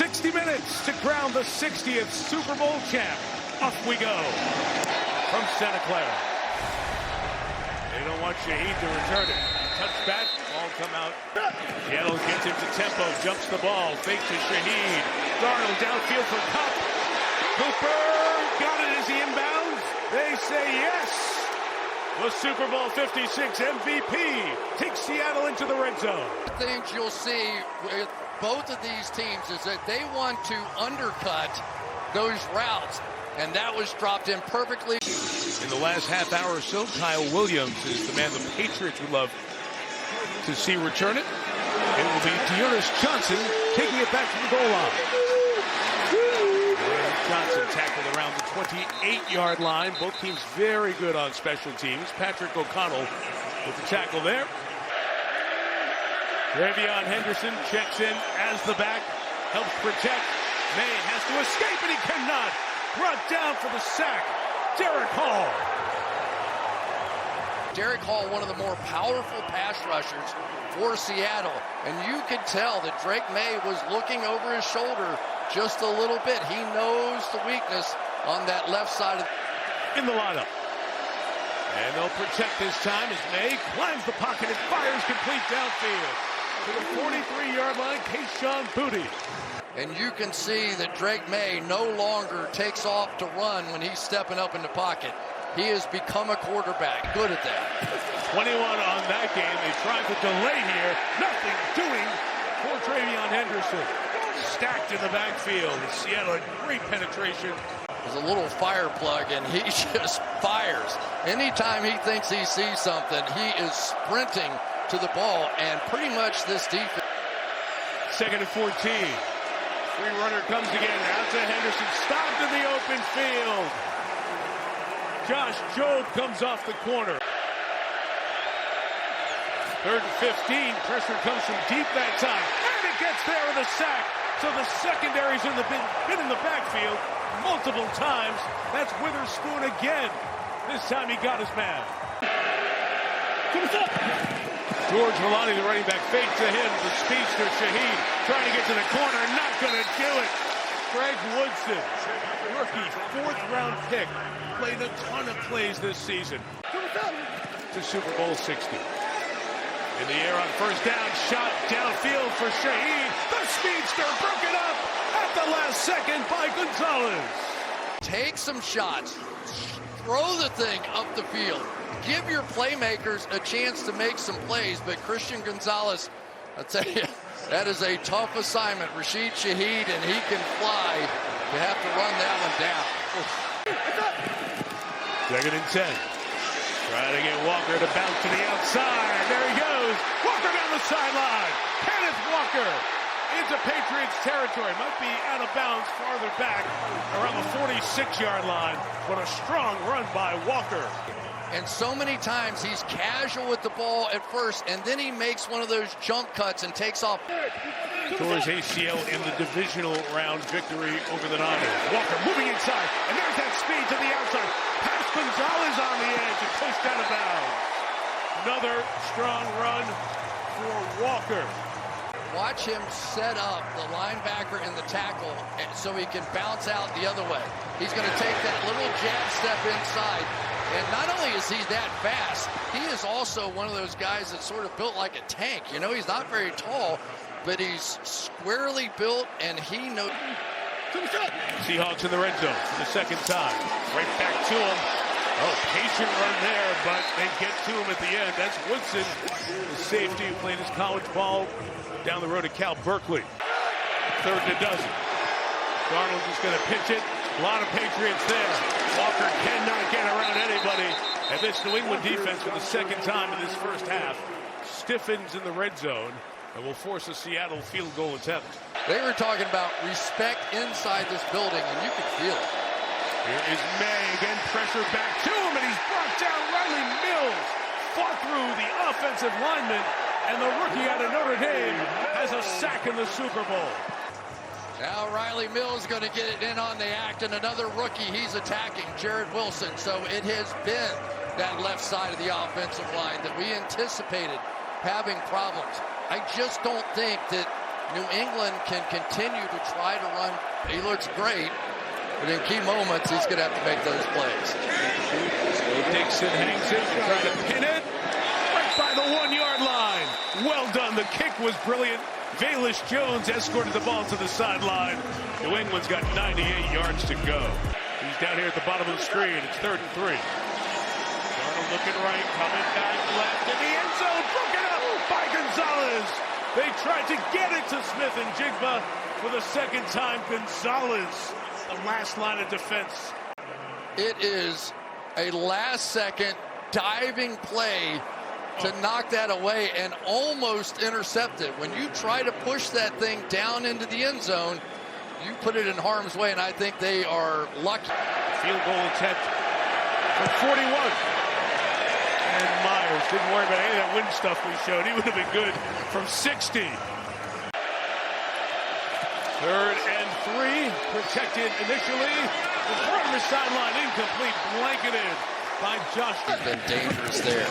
60 minutes to crown the 60th Super Bowl champ. Off we go from Santa Clara. They don't want Shaheed to return it. Touchback, ball come out. Seattle gets into tempo, jumps the ball, fake to Shaheed. Darnold downfield for Cup. Cooper got it as he inbounds. They say yes. The Super Bowl 56 MVP takes Seattle into the red zone. Things you'll see with both of these teams is that they want to undercut those routes, and that was dropped in perfectly. In the last half hour or so, Kyle Williams is the man the Patriots would love to see return it. It will be Dearness Johnson taking it back from the goal line. Johnson tackled around the 28-yard line. Both teams very good on special teams. Patrick O'Connell with the tackle there. Ravion Henderson checks in as the back, helps protect. May has to escape, and he cannot. Brought down for the sack, Derek Hall. Derek Hall, one of the more powerful pass rushers for Seattle, and you could tell that Drake May was looking over his shoulder just a little bit. He knows the weakness on that left side in the lineup. And they'll protect this time as May climbs the pocket and fires complete downfield to the 43-yard line, Kayshon Boutte. And you can see that Drake May no longer takes off to run when he's stepping up in the pocket. He has become a quarterback. Good at that. 21 on that game. They tried to delay here. Nothing doing for Travion Henderson. Stacked in the backfield. Seattle had great penetration. There's a little fire plug, and he just fires. Anytime he thinks he sees something, he is sprinting to the ball, and pretty much this defense. 2nd and 14. Free runner comes again. Out to Henderson. Stopped in the open field. Josh Jobe comes off the corner. 3rd and 15. Pressure comes from deep that time. And it gets there with a sack. So the secondary's been in the backfield multiple times. That's Witherspoon again. This time he got his man. George Holani, the running back, fake to him. The speedster Shaheed trying to get to the corner. Not going to do it. Greg Woodson, rookie, 4th-round pick, played a ton of plays this season. To Super Bowl 60. In the air on first down, shot downfield for Shaheed. The speedster broken up at the last second by Gonzalez. Take some shots. Throw the thing up the field. Give your playmakers a chance to make some plays, but Christian Gonzalez, I'll tell you, that is a tough assignment. Rashid Shaheed, and he can fly. You have to run that one down. 2nd and 10. Trying to get Walker to bounce to the outside. There he goes. Walker down the sideline. Kenneth Walker into Patriots territory. Might be out of bounds farther back around the 46-yard line, but a strong run by Walker. And so many times he's casual with the ball at first, and then he makes one of those jump cuts and takes off. Towards ACL in the divisional round victory over the Niners. Walker moving inside, and there's that speed to the outside. Pass Gonzalez on the edge and pushed out of bounds. Another strong run for Walker. Watch him set up the linebacker in the tackle so he can bounce out the other way. He's going to take that little jab step inside. And not only is he that fast, he is also one of those guys that's sort of built like a tank. You know, he's not very tall, but he's squarely built, and he knows. Seahawks in the red zone for the 2nd time. Right back to him. Oh, patient run there, but they get to him at the end. That's Woodson, the safety who played his college ball down the road at Cal Berkeley. 3rd and a dozen. Darnold just going to pitch it. A lot of Patriots there. Walker cannot get around anybody. And this New England defense for the 2nd time in this first half stiffens in the red zone and will force a Seattle field goal attempt. They were talking about respect inside this building, and you could feel it. Here is May again, pressure back to him, and he's brought down. Riley Mills fought through the offensive lineman, and the rookie out of Notre Dame has a sack in the Super Bowl. Now Riley Mills going to get it in on the act, and another rookie he's attacking, Jared Wilson. So it has been that left side of the offensive line that we anticipated having problems. I just don't think that New England can continue to try to run. He looks great, but in key moments, he's going to have to make those plays. Dixon hangs it, trying to pin it. Right by the 1-yard line. Well done. The kick was brilliant. Baelish Jones escorted the ball to the sideline. New England's got 98 yards to go. He's down here at the bottom of the screen. It's 3rd and 3. Darnold looking right, coming back left in the end zone. Broken up by Gonzalez. They tried to get it to Smith and Jigba for the second time. Gonzalez, the last line of defense. It is a last-second diving play to knock that away and almost intercept it. When you try to push that thing down into the end zone, you put it in harm's way, and I think they are lucky. Field goal attempt from 41. And Myers didn't worry about any of that wind stuff we showed. He would have been good from 60. 3rd and 3, protected initially. The front of the sideline, incomplete, blanketed by Josh. Been dangerous there.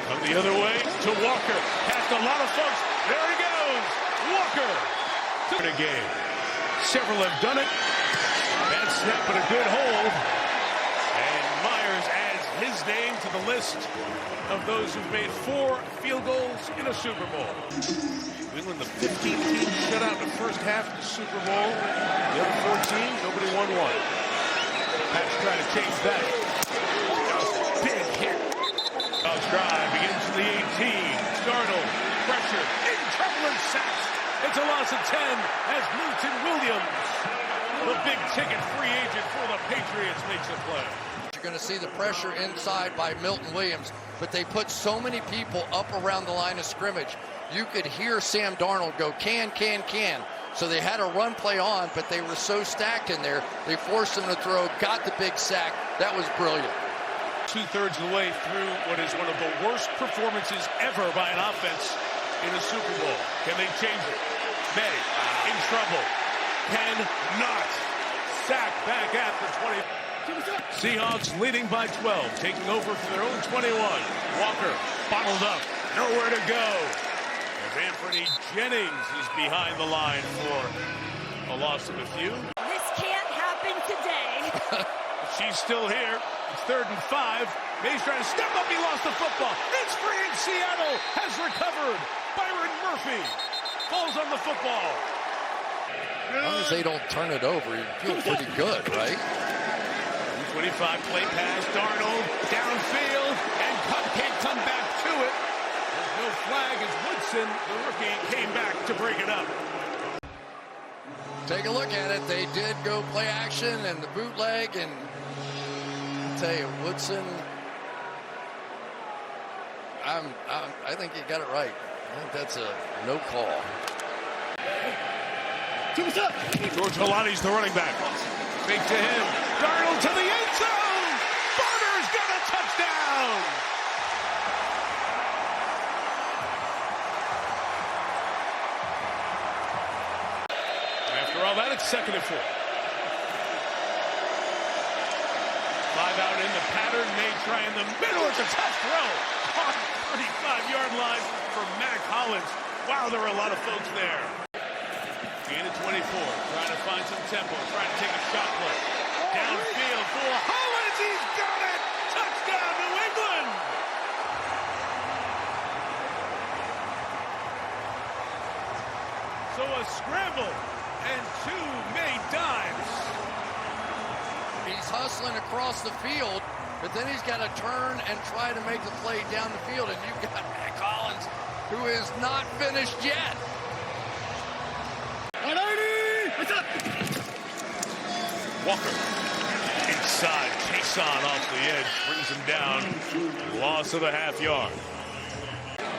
Come the other way to Walker. Past a lot of folks. There he goes. Walker. To the game. Several have done it. Bad snap, but a good hold. And Myers adds his name to the list of those who've made 4 field goals in a Super Bowl. New England, the 15th team shut out in the first half of the Super Bowl. The other 14, nobody won one. Pat's trying to change that. Big hit. Dogs drive begins from the 18. Darnold, pressure, in trouble and sacks. It's a loss of 10 as Milton Williams, the big ticket free agent for the Patriots, makes a play. You're going to see the pressure inside by Milton Williams, but they put so many people up around the line of scrimmage. You could hear Sam Darnold go, can. So they had a run play on, but they were so stacked in there, they forced him to throw, got the big sack. That was brilliant. 2/3 of the way through what is one of the worst performances ever by an offense in a Super Bowl. Can they change it? May in trouble. Cannot. Sack back at the 20. Seahawks leading by 12, taking over for their own 21. Walker bottled up, nowhere to go. As Anthony Jennings is behind the line for a loss of a few. This can't happen today. She's still here. It's 3rd and 5. May's trying to step up. He lost the football. It's free, and Seattle has recovered. Byron Murphy falls on the football. As long as they don't turn it over, you feel pretty good, right? 25 play pass. Darnold downfield, and Cupcake come back to it. There's no flag as Woodson, the rookie, came back to break it up. Take a look at it. They did go play action and the bootleg, and I'll tell you, Woodson, I think you got it right. I think that's a no call. George Holani's the running back. Fake to him. Darnold to the end zone. Barner's got a touchdown. After all that, it's 2nd and 4. 5 out in the pattern. May try in the middle. It's a tough throw. On the 35-yard line for Mac Hollins. Wow, there were a lot of folks there. Gain of 24. Trying to find some tempo. Trying to take a shot play. Downfield for Hollins. He's got it. Touchdown, New England. So a scramble and 2 made dimes. He's hustling across the field, but then he's got to turn and try to make the play down the field, and you've got Mac Hollins, who is not finished yet. Walker inside. Cason off the edge. Brings him down. Loss of a half yard.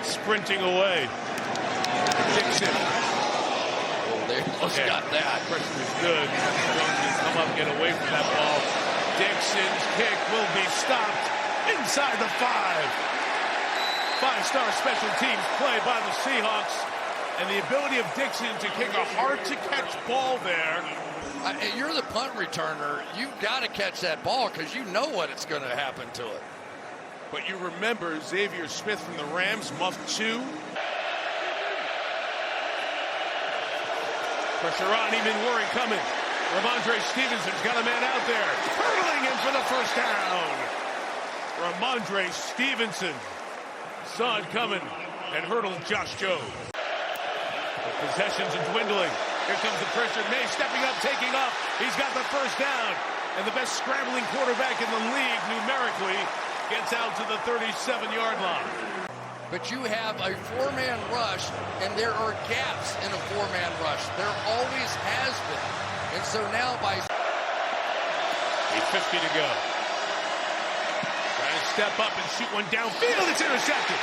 Sprinting away. Dixon. Oh, they almost got that. Pressure is good. Jones can come up, get away from that ball. Dixon's kick will be stopped inside the 5. 5-star special teams play by the Seahawks. And the ability of Dixon to kick a hard-to-catch ball there. You're the punt returner. You've got to catch that ball because you know what it's going to happen to it. But you remember Xavier Smith from the Rams, muffed 2. Pressure on, even worry coming. Ramondre Stevenson's got a man out there. Hurdling in for the first down. Ramondre Stevenson saw it coming and hurdled Josh Jones. The possessions are dwindling. Here comes the pressure. May stepping up, taking off. He's got the first down. And the best scrambling quarterback in the league numerically gets out to the 37-yard line. But you have a four-man rush, and there are gaps in a four-man rush. There always has been. And so now by... 8:50 to go. Trying to step up and shoot one downfield. It's intercepted.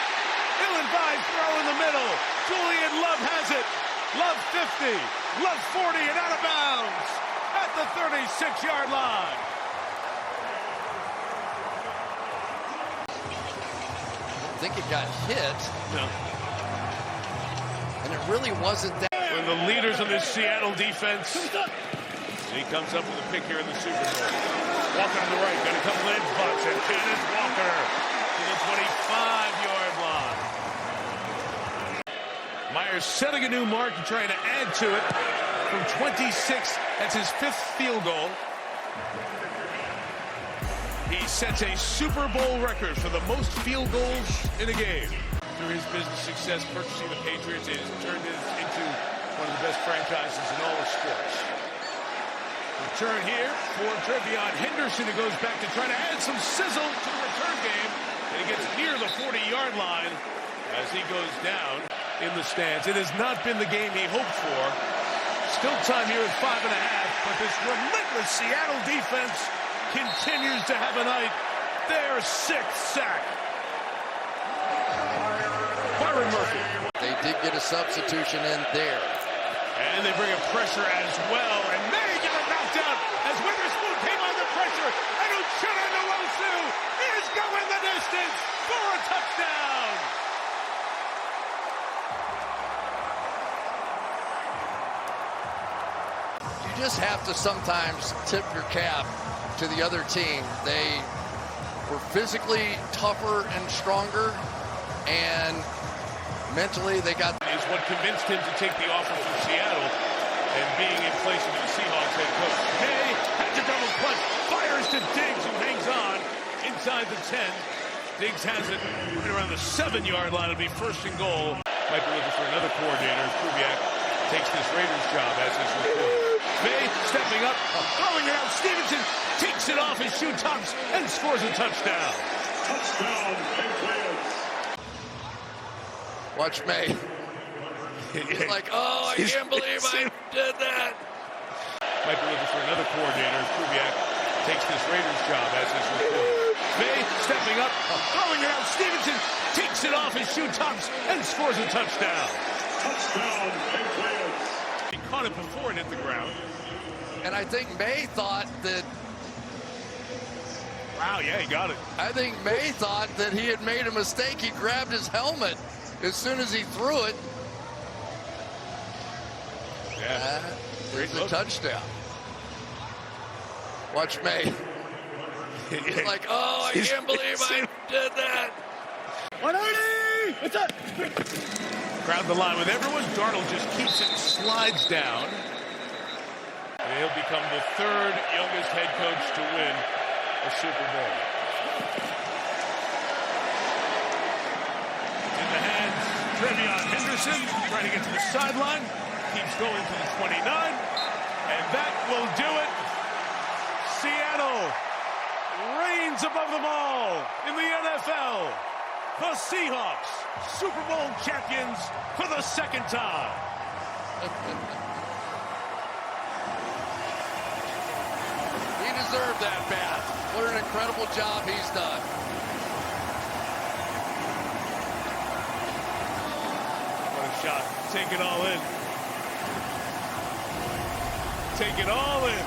Levi throw in the middle. Julian Love has it. Love 50. Love 40 and out of bounds at the 36-yard line. I think it got hit. No. And it really wasn't that. One of the leaders of this Seattle defense. He comes up with a pick here in the Super Bowl. Walker on the right, got a couple edge butts, and Kenneth Walker to the 25-yard line. Myers setting a new mark and trying to add to it from 26. That's his 5th field goal. He sets a Super Bowl record for the most field goals in a game. Through his business success purchasing the Patriots, it has turned it into one of the best franchises in all of sports. Return here for Trevion Henderson, who goes back to try to add some sizzle to the return game. And he gets near the 40-yard line as he goes down in the stands. It has not been the game he hoped for. Still time here at 5.5, but this relentless Seattle defense continues to have a night. Their 6th sack. Byron Murphy. They did get a substitution in there. And they bring a pressure as well. And they get it knocked out as Witherspoon came under pressure. And Uchenna Nwosu is going the distance for a touchdown. You just have to sometimes tip your cap to the other team. They were physically tougher and stronger, and mentally they got... Is what convinced him to take the offer from Seattle and being in place of the Seahawks head coach. Hay has a double clutch, fires to Diggs, who hangs on inside the 10. Diggs has it right around the 7-yard line. It'll be 1st and goal. Might be looking for another coordinator. Kubiak takes this Raiders job as his recruit. May stepping up, throwing it out. Stevenson takes it off his shoe tops and scores a touchdown. Touchdown, Patriots. Watch May. He's like, oh, I can't believe I did that. Might be looking for another coordinator. Kubiak takes this Raiders job as his recruit. May stepping up, throwing it out. Stevenson takes it off his shoe tops and scores a touchdown. Touchdown, Patriots. He caught it before it hit the ground. And I think May thought that... Wow, yeah, he got it. I think May thought that he had made a mistake. He grabbed his helmet as soon as he threw it. Yeah. It's a touchdown. Watch May. He's like, oh, I can't believe I did that. 180! What's up? Crowd the line with everyone. Darnold just keeps it and slides down. And he'll become the 3rd youngest head coach to win a Super Bowl. In the hands, Trevion Henderson trying to get to the sideline. Keeps going to the 29. And that will do it. Seattle reigns above them all in the NFL. The Seahawks, Super Bowl champions for the 2nd time. He deserved that bad. What an incredible job he's done. What a shot. Take it all in. Take it all in.